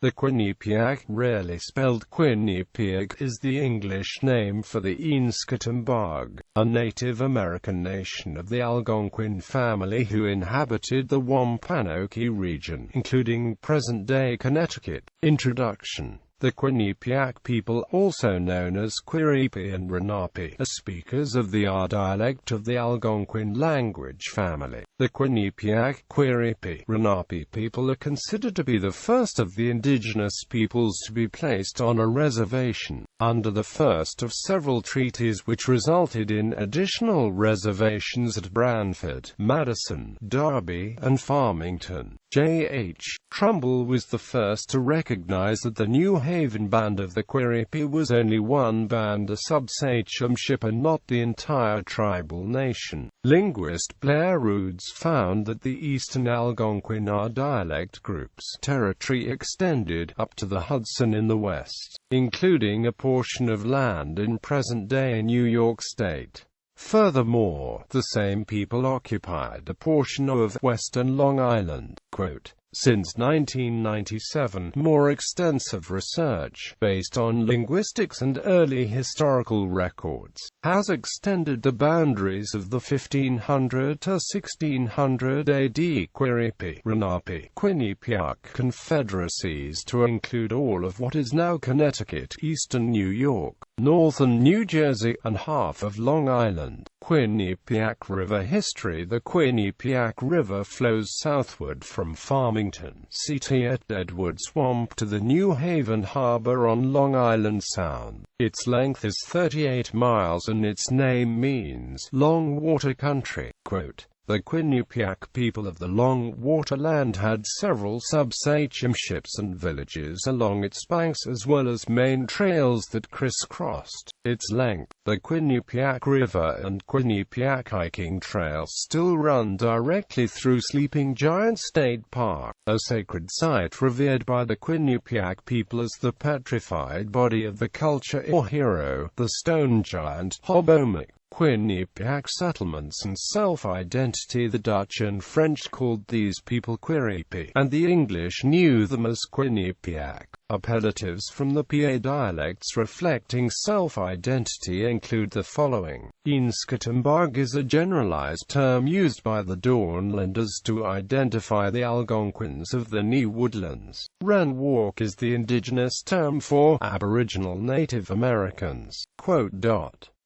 The Quinnipiac, rarely spelled Quinnipiac, is the English name for the Eansketambawg, a Native American nation of the Algonquian family who inhabited the Wampanoki region, including present-day Connecticut. Introduction. The Quinnipiac people, also known as Quiripi and Renapi, are speakers of the R dialect of the Algonquian language family. The Quinnipiac, Quiripi, Renapi people are considered to be the first of the indigenous peoples to be placed on a reservation, under the first of several treaties which resulted in additional reservations at Branford, Madison, Darby, and Farmington. J.H. Trumbull was the first to recognize that the New Haven band of the Quiripi was only one band, a sub-sachem-ship, and not the entire tribal nation. Linguist Blair Roods found that the Eastern Algonquin R dialect group's territory extended up to the Hudson in the west, including a portion of land in present-day New York State. Furthermore, the same people occupied a portion of western Long Island. Quote, since 1997, more extensive research, based on linguistics and early historical records, has extended the boundaries of the 1500 to 1600 AD Quiripi, Renapi, Quinnipiac confederacies to include all of what is now Connecticut, eastern New York, northern New Jersey, and half of Long Island. Quinnipiac River history. The Quinnipiac River flows southward from Farmington, CT at Edward Swamp to the New Haven Harbor on Long Island Sound. Its length is 38 miles and its name means long water country. Quote, the Quinnipiac people of the Long Water Land had several sub-sachem-ships and villages along its banks, as well as main trails that crisscrossed its length. The Quinnipiac River and Quinnipiac hiking trails still run directly through Sleeping Giant State Park, a sacred site revered by the Quinnipiac people as the petrified body of the culture or hero, the stone giant Hobomic. Quinnipiac settlements and self-identity. The Dutch and French called these people Quiripi, and the English knew them as Quinnipiac. Appellatives from the PA dialects reflecting self-identity include the following. Eansketambawg is a generalized term used by the Dawnlanders to identify the Algonquins of the New Woodlands. Renwalk is the indigenous term for Aboriginal Native Americans. Quote,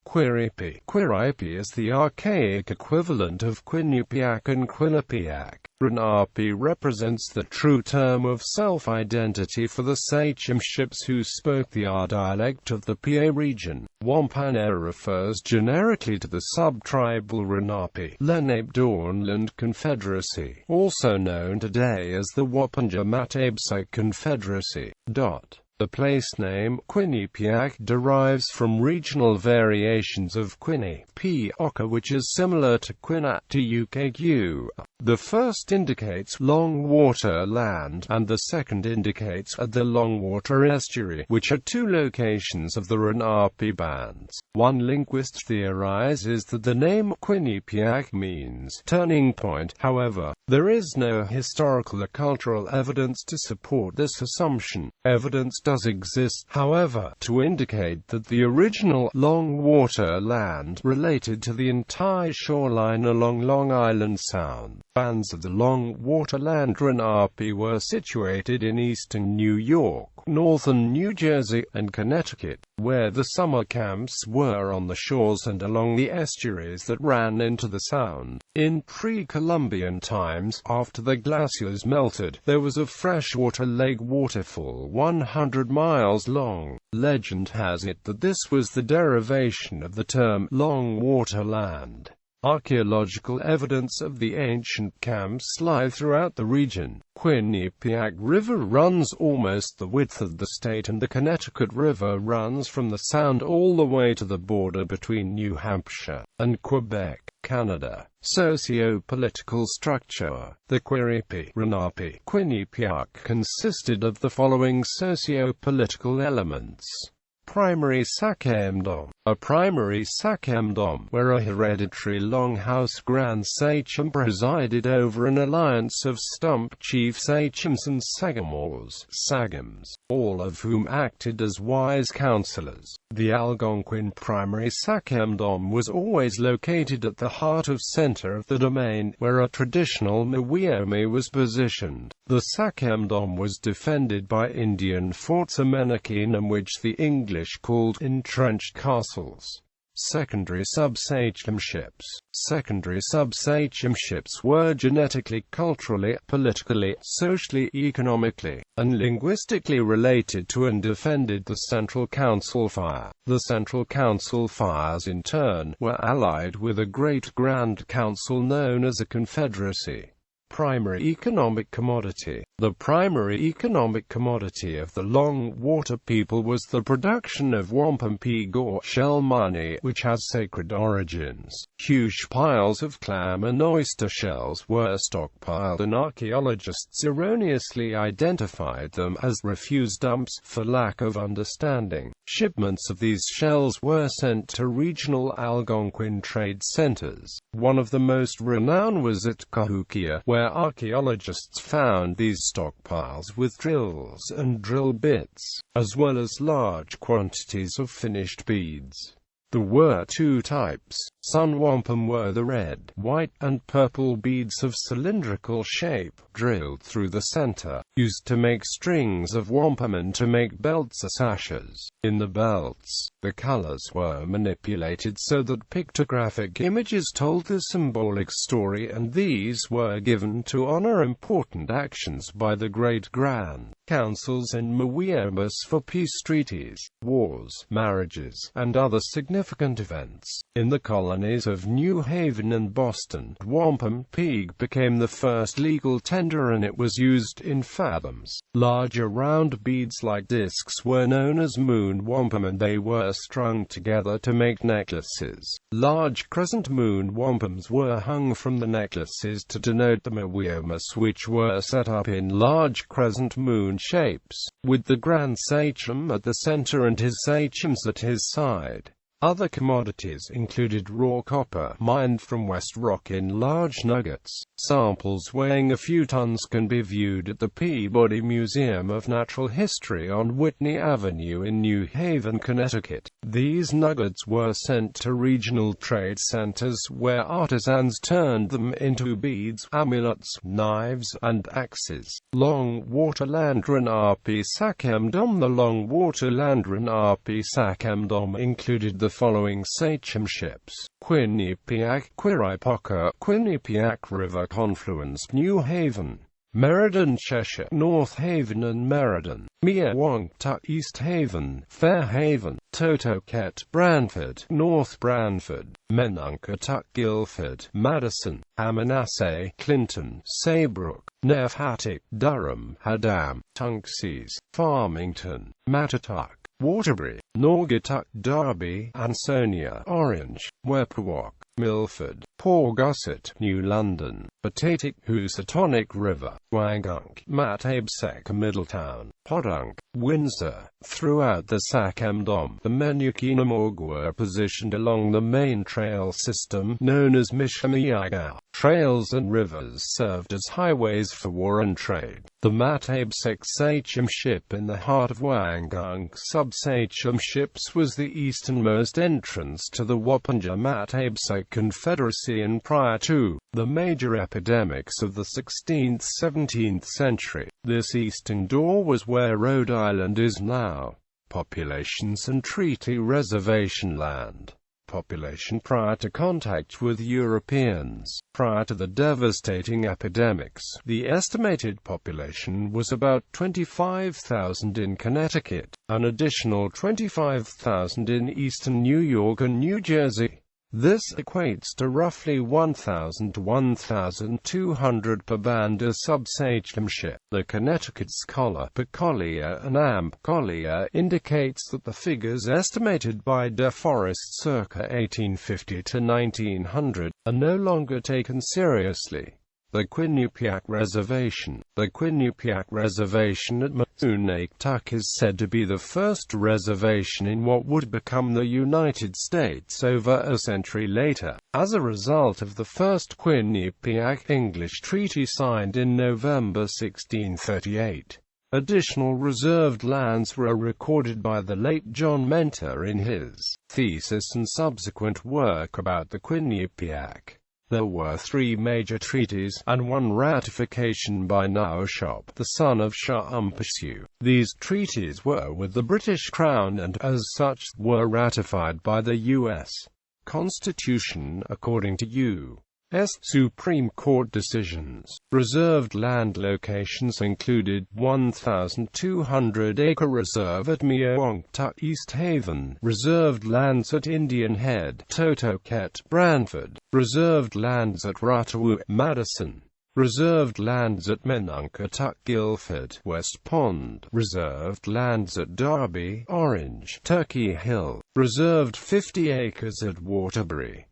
Quiripi. Quiripi is the archaic equivalent of Quinnipiac and Quinnipiac. Renapi represents the true term of self-identity for the sachem-ships who spoke the R dialect of the PA region. Wampanoki refers generically to the sub-tribal Renapi, Lenape Dawnland Confederacy, also known today as the Wapanja-Matebsai Confederacy. The place name Quinnipiac derives from regional variations of Quinnipiac, which is similar to Quinnipiac. The first indicates long water land, and the second indicates the long water estuary, which are two locations of the Renapi bands. One linguist theorizes that the name Quinnipiac means turning point. However, there is no historical or cultural evidence to support this assumption. Evidence does exist, however, to indicate that the original long water land related to the entire shoreline along Long Island Sound. Bands of the Long Water Land Renapi were situated in eastern New York, northern New Jersey, and Connecticut, where the summer camps were on the shores and along the estuaries that ran into the Sound. In pre-Columbian times, after the glaciers melted, there was a freshwater lake waterfall 100 miles long. Legend has it that this was the derivation of the term long water land. Archaeological evidence of the ancient camps lie throughout the region. Quinnipiac River runs almost the width of the state, and the Connecticut River runs from the Sound all the way to the border between New Hampshire and Quebec, Canada. Socio-political structure. The Quiripi, Renapi, Quinnipiac consisted of the following socio-political elements. Primary Sachem-dom. A primary Sachem-dom, where a hereditary longhouse grand sachem presided over an alliance of stump chief sachems and sagamores, all of whom acted as wise counselors. The Algonquin primary Sachem-dom was always located at the heart of center of the domain, where a traditional Mawiomi was positioned. The Sachem-dom was defended by Indian forts Amenakin, which the English called entrenched castles. Secondary subsachemships. Secondary subsachemships were genetically, culturally, politically, socially, economically, and linguistically related to and defended the Central Council fire. The Central Council fires in turn were allied with a great Grand Council known as a confederacy. Primary economic commodity. The primary economic commodity of the Long Water people was the production of wampum pig or shell money, which has sacred origins. Huge piles of clam and oyster shells were stockpiled, and archaeologists erroneously identified them as refuse dumps for lack of understanding. Shipments of these shells were sent to regional Algonquin trade centers. One of the most renowned was at Cahokia, where archaeologists found these stockpiles with drills and drill bits, as well as large quantities of finished beads. There were two types. Sun wampum were the red, white, and purple beads of cylindrical shape, drilled through the center, used to make strings of wampum and to make belts or sashes. In the belts, the colors were manipulated so that pictographic images told the symbolic story, and these were given to honor important actions by the great grand councils and Mawiomis for peace treaties, wars, marriages, and other significant events. In the colonies of New Haven and Boston, wampum pig became the first legal tender, and it was used in fathoms. Larger round beads like discs were known as moon wampum, and they were strung together to make necklaces. Large crescent moon wampums were hung from the necklaces to denote the Mawiomis, which were set up in large crescent moon shapes, with the Grand Sachem at the center and his sachems at his side. Other commodities included raw copper, mined from West Rock in large nuggets. Samples weighing a few tons can be viewed at the Peabody Museum of Natural History on Whitney Avenue in New Haven, Connecticut. These nuggets were sent to regional trade centers, where artisans turned them into beads, amulets, knives, and axes. Long Water Landron RP Sachem-dom. The Long Water Landron RP Sachem-dom included the following sachemships: Quinnipiac, Quiripaka, Quinnipiac River Confluence, New Haven, Meriden, Cheshire, North Haven and Meriden, Mewongtuck, East Haven, Fairhaven, Totoket, Branford, North Branford, Menunkatuck, Guilford, Madison, Amanassay, Clinton, Saybrook, Nefhattic, Durham, Haddam, Tunxees, Farmington, Mattatuck, Waterbury, Naugatuck, Derby, Ansonia, Orange, Wepawak, Milford, Pawgusset, New London, Patatic, Housatonic River, Wangunk, Matabsec, Middletown, Podunk, Windsor. Throughout the Sachem-dom, the Eansketambawg were positioned along the main trail system, known as Mishamiagal. Trails and rivers served as highways for war and trade. The Matabsec Sachemship in the heart of Wangunk Subsachemships was the easternmost entrance to the Wapanja Matabsec Confederacy, and prior to the major epidemics of the 16th-17th century, this eastern door was where Rhode Island is now. Populations and treaty reservation land. Population prior to contact with Europeans. Prior to the devastating epidemics, the estimated population was about 25,000 in Connecticut, an additional 25,000 in eastern New York and New Jersey. This equates to roughly 1,000 to 1,200 per band or subsachemship. The Connecticut scholar Collier and Amp Collier indicates that the figures estimated by De Forest circa 1850 to 1900 are no longer taken seriously. The Quinnipiac Reservation. The Quinnipiac Reservation at Wampanoki is said to be the first reservation in what would become the United States over a century later, as a result of the first Quinnipiac English treaty signed in November 1638. Additional reserved lands were recorded by the late John Mentor in his thesis and subsequent work about the Quinnipiac. There were 3 major treaties, and 1 ratification by Naushop, the son of Shah Umpashu. These treaties were with the British Crown and, as such, were ratified by the U.S. Constitution according to U.S. Supreme Court decisions. Reserved land locations included 1,200-acre reserve at Meonktuck, East Haven, reserved lands at Indian Head, Totoket, Brantford, reserved lands at Ratawu, Madison, reserved lands at Menunkatuck, Guilford, West Pond, reserved lands at Derby, Orange, Turkey Hill, reserved 50 acres at Waterbury.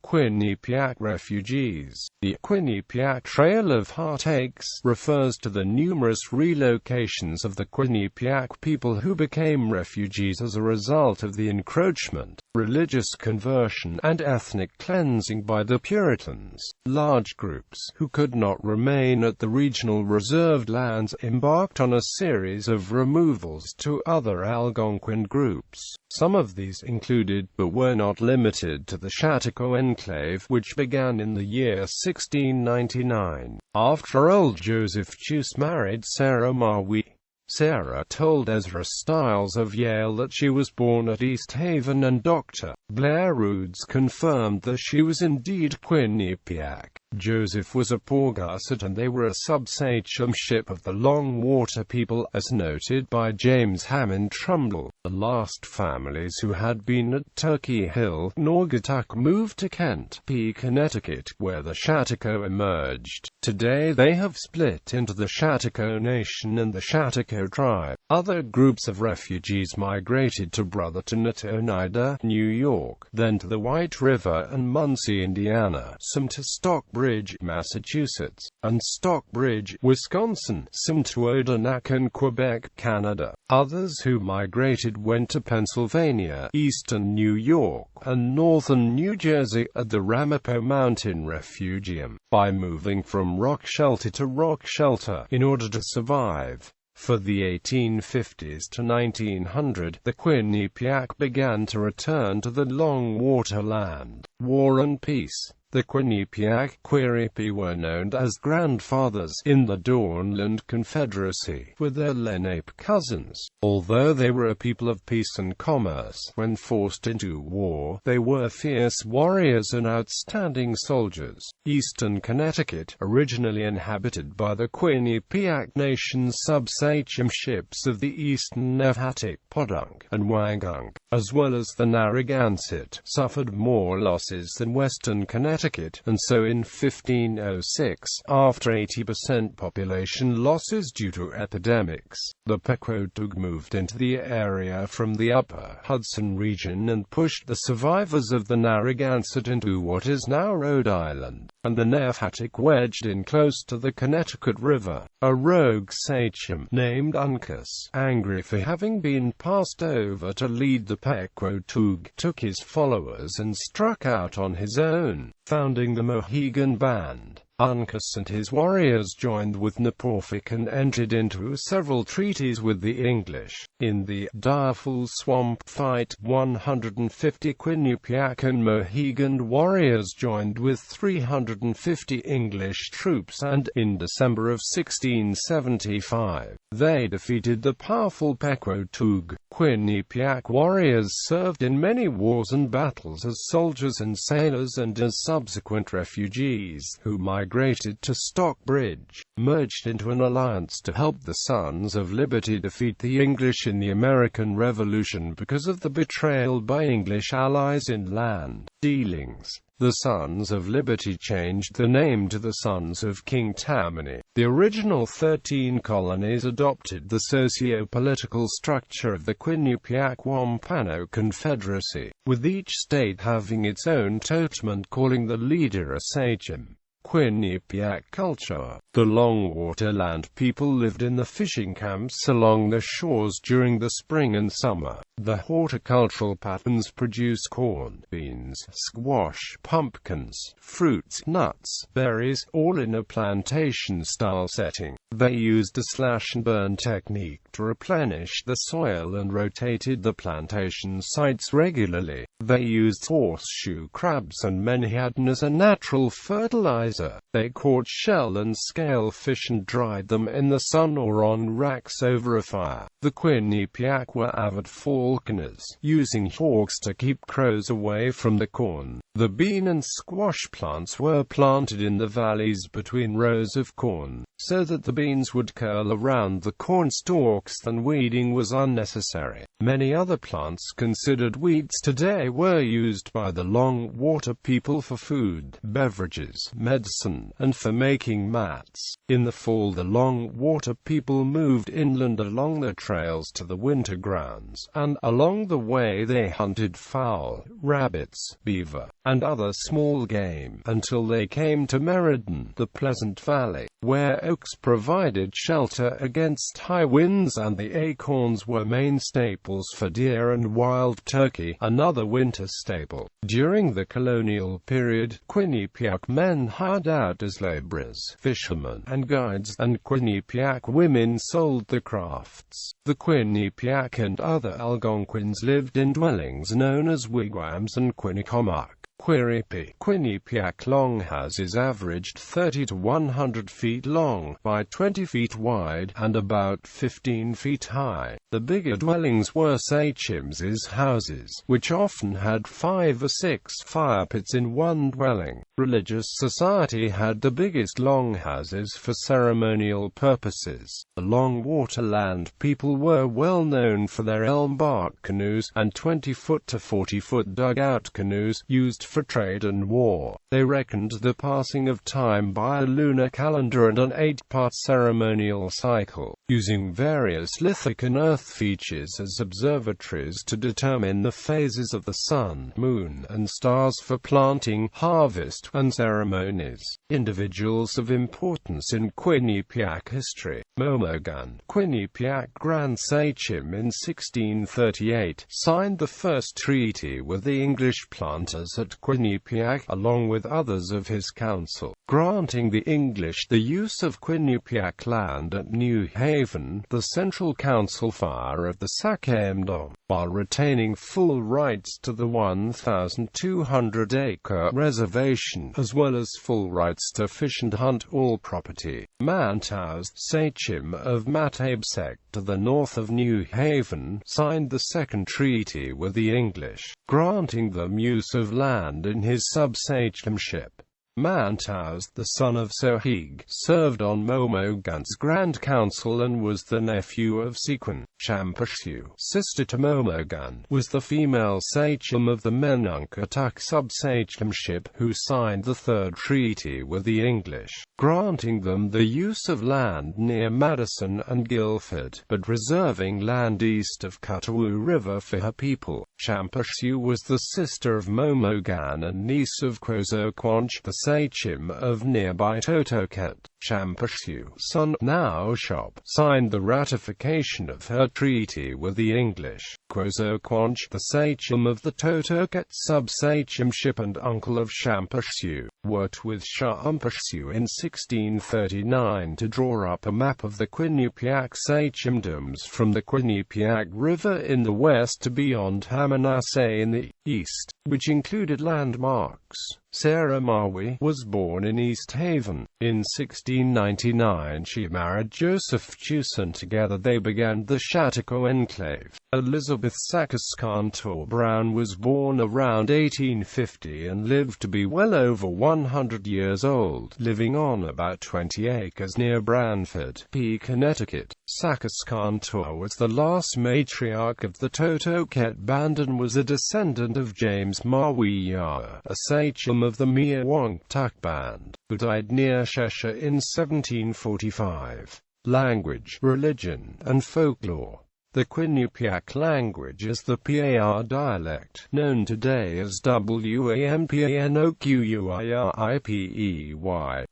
Quinnipiac Refugees. The Quinnipiac Trail of Heartaches refers to the numerous relocations of the Quinnipiac people who became refugees as a result of the encroachment, religious conversion, and ethnic cleansing by the Puritans. Large groups, who could not remain at the regional reserved lands, embarked on a series of removals to other Algonquian groups. Some of these included, but were not limited to, the Chateauguay enclave, which began in the year 1699. After old Joseph Chuse married Sarah Marwee, Sarah told Ezra Stiles of Yale that she was born at East Haven, and Dr. Blair Roods confirmed that she was indeed Quinnipiac. Joseph was a Paugussett, and they were a subsachemship of the Long Water people, as noted by James Hammond Trumbull. The last families who had been at Turkey Hill, Naugatuck, moved to Kent, Connecticut, where the Chateauguay emerged. Today they have split into the Chateauguay Nation and the Chateauguay tribe. Other groups of refugees migrated to Brotherton at Oneida, New York, then to the White River and Muncie, Indiana, some to Stockbridge, Massachusetts, and Stockbridge, Wisconsin, some to Odenacan, Quebec, Canada. Others who migrated went to Pennsylvania, eastern New York, and northern New Jersey at the Ramapo Mountain Refugium, by moving from rock shelter to rock shelter in order to survive. For the 1850s to 1900, the Quinnipiac began to return to the Long Water land. War and Peace. The Quinnipiac Quiripi were known as grandfathers in the Dawnland Confederacy, with their Lenape cousins. Although they were a people of peace and commerce, when forced into war, they were fierce warriors and outstanding soldiers. Eastern Connecticut, originally inhabited by the Quinnipiac Nation's subsachemships of the Eastern Newhattic, Podunk, and Wagunk, as well as the Narragansett, suffered more losses than Western Connecticut, and so in 1506, after 80% population losses due to epidemics, the Pequotug moved into the area from the upper Hudson region and pushed the survivors of the Narragansett into what is now Rhode Island, and the Newhattic wedged in close to the Connecticut River. A rogue sachem named Uncas, angry for having been passed over to lead the Pequotug, took his followers and struck out on his own, founding the Mohegan Band. Uncas and his warriors joined with Nepawfik and entered into several treaties with the English. In the Direful Swamp fight, 150 Quinnipiac and Mohegan warriors joined with 350 English troops, and, in December of 1675, they defeated the powerful Pequotug. Quinnipiac warriors served in many wars and battles as soldiers and sailors and as subsequent refugees, who migrated to Stockbridge, merged into an alliance to help the Sons of Liberty defeat the English in the American Revolution because of the betrayal by English allies in land dealings. The Sons of Liberty changed the name to the Sons of King Tammany. The original 13 colonies adopted the socio-political structure of the Quinnipiac Wampano Confederacy, with each state having its own totem and calling the leader a sachem. Quinnipiac Culture. The Longwaterland people lived in the fishing camps along the shores during the spring and summer. The horticultural patterns produce corn, beans, squash, pumpkins, fruits, nuts, berries, all in a plantation-style setting. They used a slash-and-burn technique to replenish the soil and rotated the plantation sites regularly. They used horseshoe crabs and menhaden as a natural fertilizer. They caught shell and scale fish and dried them in the sun or on racks over a fire. The Quinnipiac were avid falconers, using hawks to keep crows away from the corn. The bean and squash plants were planted in the valleys between rows of corn, so that the beans would curl around the corn stalks and weeding was unnecessary. Many other plants considered weeds today were used by the Longwater people for food, beverages, medicine, and for making mats. In the fall, the Longwater people moved inland along the trails to the winter grounds, and along the way they hunted fowl, rabbits, beaver, and other small game, until they came to Meriden, the Pleasant Valley, where oaks provided shelter against high winds and the acorns were main staples for deer and wild turkey, another winter staple. During the colonial period, Quinnipiac men hired out as laborers, fishermen, and guides, and Quinnipiac women sold the crafts. The Quinnipiac and other Algonquins lived in dwellings known as wigwams and Quinnipiac. Quinnipiac longhouses averaged 30 to 100 feet long, by 20 feet wide, and about 15 feet high. The bigger dwellings were Sachim's houses, which often had 5 or 6 fire pits in one dwelling. Religious society had the biggest longhouses for ceremonial purposes. The Longwaterland people were well known for their elm bark canoes, and 20-foot to 40-foot dugout canoes, used for trade and war. They reckoned the passing of time by a lunar calendar and an 8-part ceremonial cycle, using various lithic and earth features as observatories to determine the phases of the sun, moon, and stars for planting, harvest, and ceremonies. Individuals of importance in Quinnipiac history. Momogan, Quinnipiac Grand Sachem in 1638, signed the first treaty with the English planters at Quinnipiac, along with others of his council, granting the English the use of Quinnipiac land at New Haven, the central council fire of the Eansketambawg, while retaining full rights to the 1,200-acre reservation, as well as full rights to fish and hunt all property. Mantaus, Sachem of Mattabesek, to the north of New Haven, signed the second treaty with the English, granting them use of land in his sub-sachemship. Mantaus, the son of Sohig, served on Momogan's Grand Council and was the nephew of Sequin. Champashu, sister to Momogan, was the female sachem of the Menunketuk sub-sachemship, who signed the third treaty with the English, granting them the use of land near Madison and Guilford, but reserving land east of Cuttawoo River for her people. Champashu was the sister of Momogan and niece of Quozoquanch, the sachem of nearby Totoket. Champashu, son Naushop, signed the ratification of her treaty with the English. Quozoquanch, the sachem of the Totoket sub-sachemship and uncle of Champashu, worked with Champashu in 1639 to draw up a map of the Quinnipiac sachemdoms from the Quinnipiac River in the west to beyond Hamanasseh in the east, which included landmarks. Sarah Maui was born in East Haven. In 1699 she married Joseph Chewson. Together they began the Chateau Enclave. Elizabeth Sakaskantor Brown was born around 1850 and lived to be well over 100 years old, living on about 20 acres near Branford, Connecticut. Sakaskantor was the last matriarch of the Totoket band and was a descendant of James Maui, a sachem of the Miawongtuk band, who died near Cheshire in 1745. Language, religion, and folklore. The Quinnipiac language is the PAR dialect, known today as Wampanoki.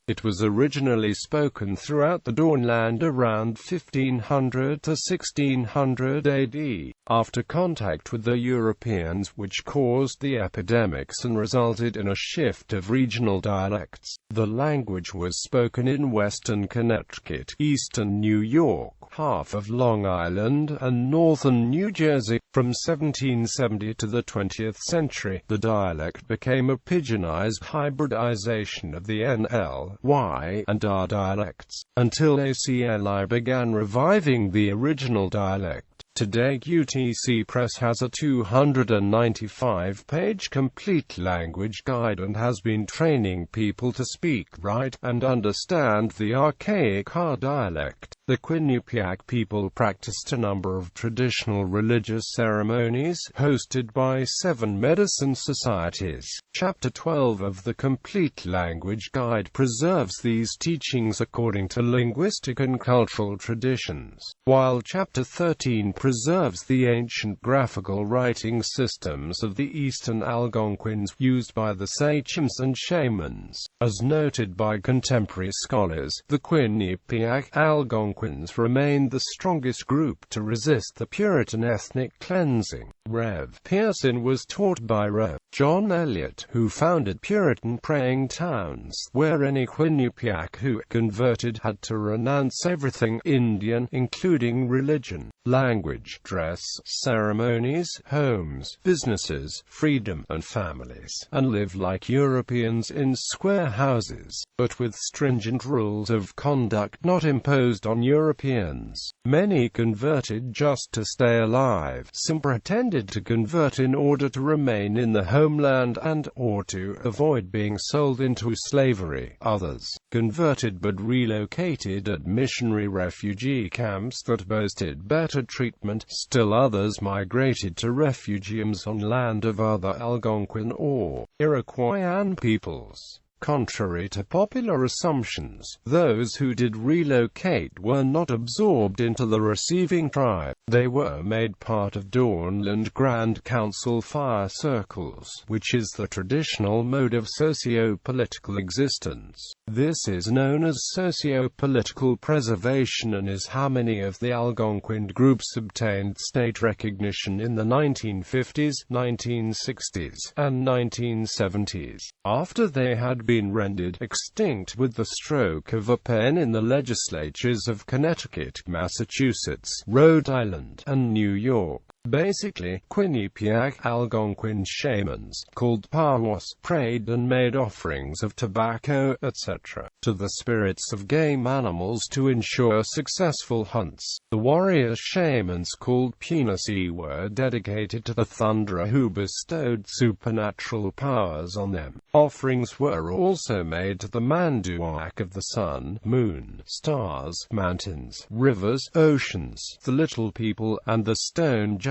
It was originally spoken throughout the Dawnland around 1500 to 1600 AD, after contact with the Europeans which caused the epidemics and resulted in a shift of regional dialects. The language was spoken in western Connecticut, eastern New York, half of Long Island, and northern New Jersey. From 1770 to the 20th century, the dialect became a pidginized hybridization of the NL, Y, and R dialects, until ACLI began reviving the original dialect. Today UTC Press has a 295-page complete language guide and has been training people to speak, write, and understand the archaic R dialect. The Quinnipiac people practiced a number of traditional religious ceremonies, hosted by 7 medicine societies. Chapter 12 of the Complete Language Guide preserves these teachings according to linguistic and cultural traditions, while Chapter 13 preserves the ancient graphical writing systems of the Eastern Algonquins used by the sachems and shamans. As noted by contemporary scholars, the Quinnipiac Algonquins remained the strongest group to resist the Puritan ethnic cleansing. Rev. Pearson was taught by Rev. John Eliot, who founded Puritan praying towns, where any Quinnipiac who converted had to renounce everything Indian, including religion, language, dress, ceremonies, homes, businesses, freedom, and families, and live like Europeans in square houses, but with stringent rules of conduct not imposed on Europeans. Many converted just to stay alive. Some pretended to convert in order to remain in the homeland and or to avoid being sold into slavery. Others converted but relocated at missionary refugee camps that boasted better treatment. Still others migrated to refugiums on land of other Algonquin or Iroquoian peoples. Contrary to popular assumptions, those who did relocate were not absorbed into the receiving tribe. They were made part of Dawnland Grand Council fire circles, which is the traditional mode of socio-political existence. This is known as socio-political preservation and is how many of the Algonquin groups obtained state recognition in the 1950s, 1960s, and 1970s, after they had been rendered extinct with the stroke of a pen in the legislatures of Connecticut, Massachusetts, Rhode Island, and New York. Basically, Quinnipiac Algonquin shamans, called Pawas, prayed and made offerings of tobacco, etc., to the spirits of game animals to ensure successful hunts. The warrior shamans, called Punasi, were dedicated to the thunderer who bestowed supernatural powers on them. Offerings were also made to the Manduak of the sun, moon, stars, mountains, rivers, oceans, the little people, and the stone giants.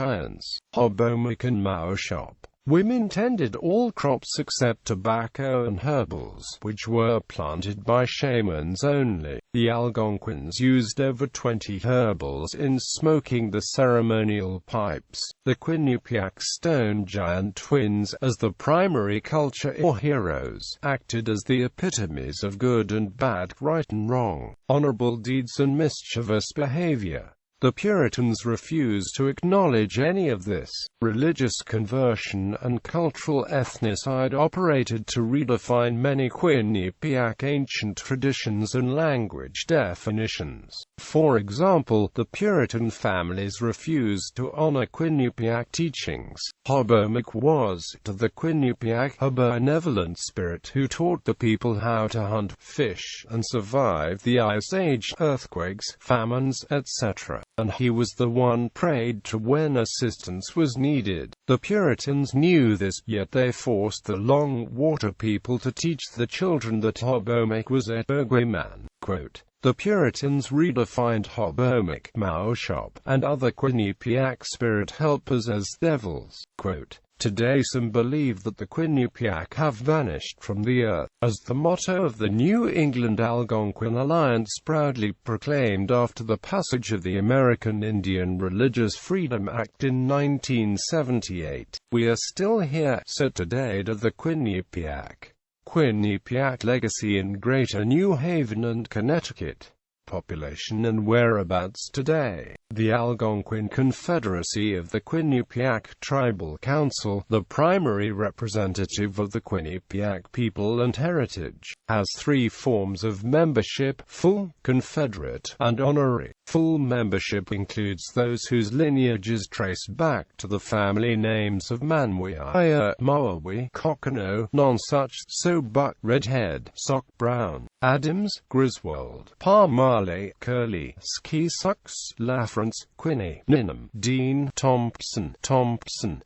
Hobomak and Maushop. Women tended all crops except tobacco and herbals, which were planted by shamans only. The Algonquins used over 20 herbals in smoking the ceremonial pipes. The Quinnipiac stone giant twins, as the primary culture or heroes, acted as the epitomes of good and bad, right and wrong, honorable deeds and mischievous behavior. The Puritans refused to acknowledge any of this. Religious conversion and cultural ethnocide operated to redefine many Quinnipiac ancient traditions and language definitions. For example, the Puritan families refused to honor Quinnipiac teachings. Hobomak was, to the Quinnipiac, a benevolent spirit who taught the people how to hunt, fish, and survive the Ice Age, earthquakes, famines, etc. And he was the one prayed to when assistance was needed. The Puritans knew this, yet they forced the Long Water people to teach the children that Hobomak was a bogeyman. Quote, the Puritans redefined Hobomak, Maushop, and other Quinnipiac spirit helpers as devils. Quote, Today some believe that the Quinnipiac have vanished from the earth, as the motto of the New England Algonquin Alliance proudly proclaimed after the passage of the American Indian Religious Freedom Act in 1978. We are still here, said today to the Quinnipiac. Quinnipiac legacy in Greater New Haven and Connecticut. Population and whereabouts today. The Algonquin Confederacy of the Quinnipiac Tribal Council, the primary representative of the Quinnipiac people and heritage, has three forms of membership: full, confederate, and honorary. Full membership includes those whose lineages trace back to the family names of Manwiaya, Mawawi, Cockano, Nonsuch, Sobuck, Redhead, Sock Brown, Adams, Griswold, Palmale, Curly, Skisucks, Lafrance, Quinny, Ninham, Dean, Thompson,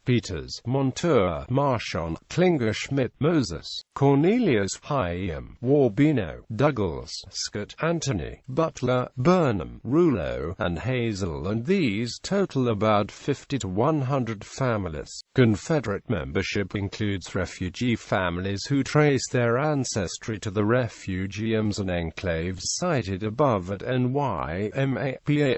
Peters, Montour, Marchant, Klinger, Schmidt, Moses, Cornelius, Hyam, Warbino, Douglas, Scott, Anthony, Butler, Burnham, Rouleau, and Hazel, and these total about 50 to 100 families. Confederate membership includes refugee families who trace their ancestry to the Hydrargyrum and enclaves cited above at NYMAPA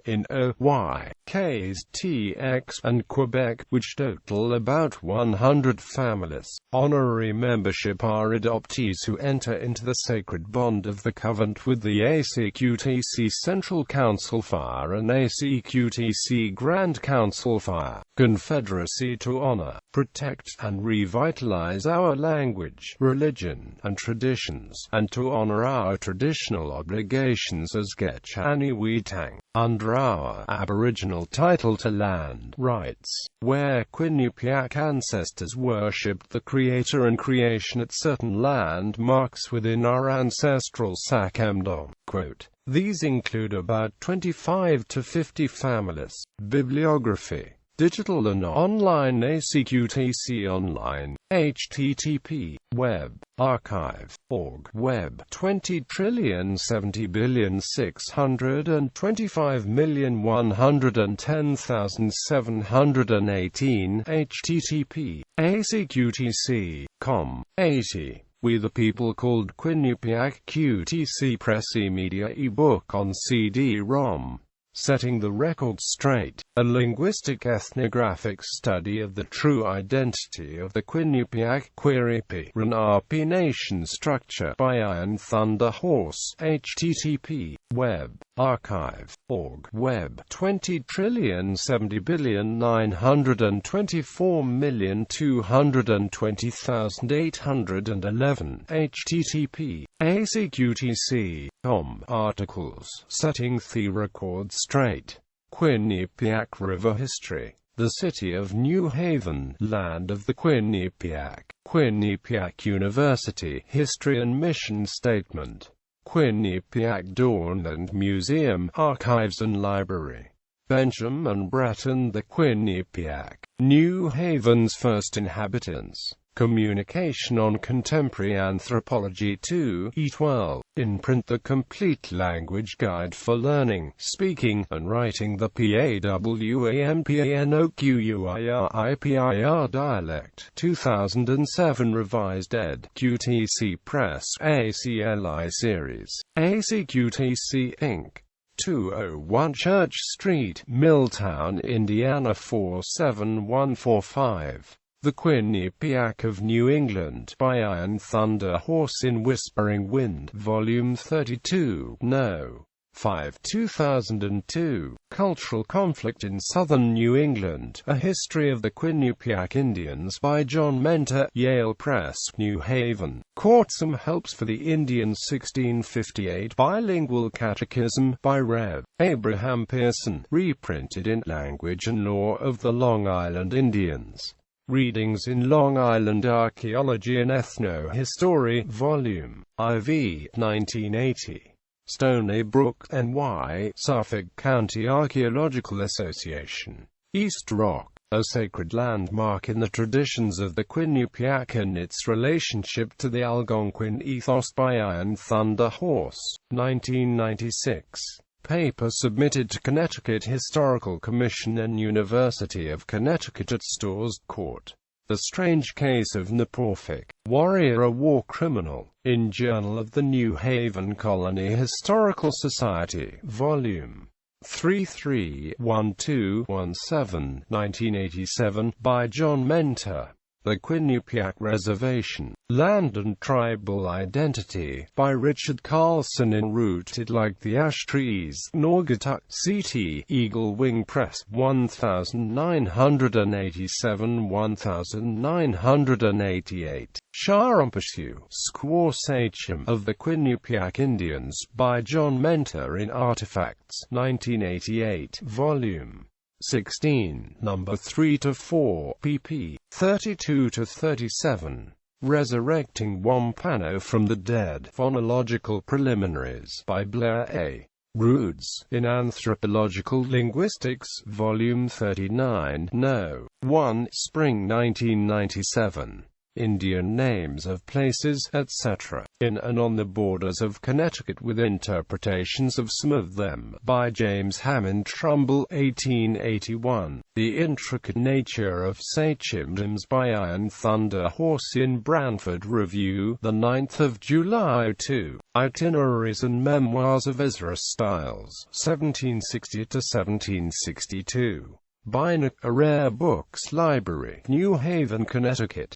in OY, Ks, TX, and Quebec, which total about 100 families. Honorary membership are adoptees who enter into the sacred bond of the Covenant with the ACQTC Central Council Fire and ACQTC Grand Council Fire. Confederacy to honor, protect, and revitalize our language, religion, and traditions, and to honor our traditional obligations as Getchaniwitang, under our Aboriginal title to land rights, where Quinnipiac ancestors worshipped the Creator and creation at certain landmarks within our ancestral Sakemdom. Quote, these include about 25 to 50 families. Bibliography. Digital and online ACQTC Online, http, web, archive, org, web, 20,70,625,110,718, http, acqtc.com, 80. We the People called Quinnipiac QTC Press e-Media e-book on CD-ROM. Setting the Record Straight, a linguistic ethnographic study of the true identity of the Quinnipiac Quirripi-Renapi Nation structure by Iron Thunder Horse, http, web, archive, org, web, 20,70,924,220,811, http, acqtc.com, articles, Setting the Record Straight, Quinnipiac River History, the City of New Haven, Land of the Quinnipiac, Quinnipiac University, History and Mission Statement, Quinnipiac Dawn and Museum, Archives and Library, Benjamin Breton, the Quinnipiac, New Haven's First Inhabitants, Communication on Contemporary Anthropology 2, E12, in print the Complete Language Guide for Learning, Speaking, and Writing the PAWAMPANOQUIRIPIR Dialect, 2007 Revised ed. QTC Press, ACLI Series, ACQTC Inc. 201 Church Street, Milltown, Indiana 47145. The Quinnipiac of New England, by Iron Thunder Horse in Whispering Wind, Volume 32, No. 5, 2002. Cultural Conflict in Southern New England, A History of the Quinnipiac Indians by John Mentor, Yale Press, New Haven. Court Some Helps for the Indian 1658 Bilingual Catechism, by Rev. Abraham Pearson, reprinted in Language and Law of the Long Island Indians. Readings in Long Island Archaeology and Ethnohistory, Volume IV, 1980. Stony Brook, NY, Suffolk County Archaeological Association. East Rock, a sacred landmark in the traditions of the Quinnipiac and its relationship to the Algonquin ethos by Iron Thunder Horse, 1996. Paper submitted to Connecticut Historical Commission and University of Connecticut at Storrs Court. The Strange Case of Nepophic Warrior, a War Criminal, in Journal of the New Haven Colony Historical Society, Volume 331217, 1987, by John Mentor. The Quinnipiac Reservation, Land and Tribal Identity, by Richard Carlson. Enrooted like the ash trees, Naugatuck, CT, Eagle Wing Press, 1987-1988. Sharumpushu, Squaw Sachem of the Quinnipiac Indians, by John Mentor in Artifacts, 1988, Volume 16, number 3-4, pp. 32-37. Resurrecting Wampano from the Dead, Phonological Preliminaries, by Blair A. Roods, in Anthropological Linguistics, Volume 39, No. 1, Spring 1997. Indian names of places, etc., in and on the borders of Connecticut, with interpretations of some of them, by James Hammond Trumbull, 1881. The Intricate Nature of Sachems, by Iron Thunder Horse, in Branford Review, 9 July 2. Itineraries and Memoirs of Ezra Stiles, 1760–1762. By Nikater, Rare Books Library, New Haven, Connecticut.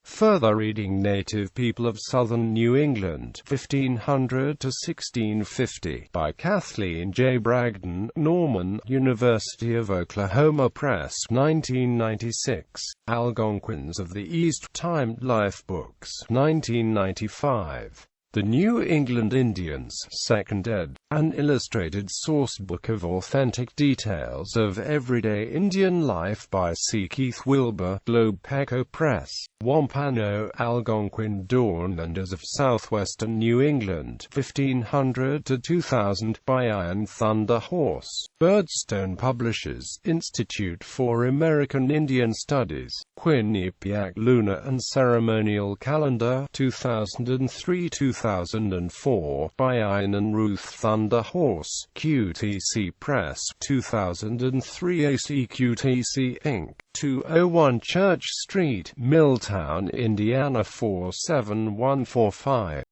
Further reading: Native People of Southern New England, 1500–1650, by Kathleen J. Bragdon, Norman, University of Oklahoma Press, 1996. Algonquins of the East, Timed Life Books, 1995. The New England Indians, 2nd ed., an illustrated sourcebook of authentic details of everyday Indian life, by C. Keith Wilbur, Globe Peco Press. Wampano, Algonquin Dawnlanders of Southwestern New England, 1500–2000, by Iron Thunder Horse. Birdstone Publishers, Institute for American Indian Studies. Quinnipiac Lunar and Ceremonial Calendar, 2003–2004, by Iron and Ruth Thunder Horse. QTC Press, 2003. ACQTC Inc., 201 Church Street, Milltown, Indiana 47145.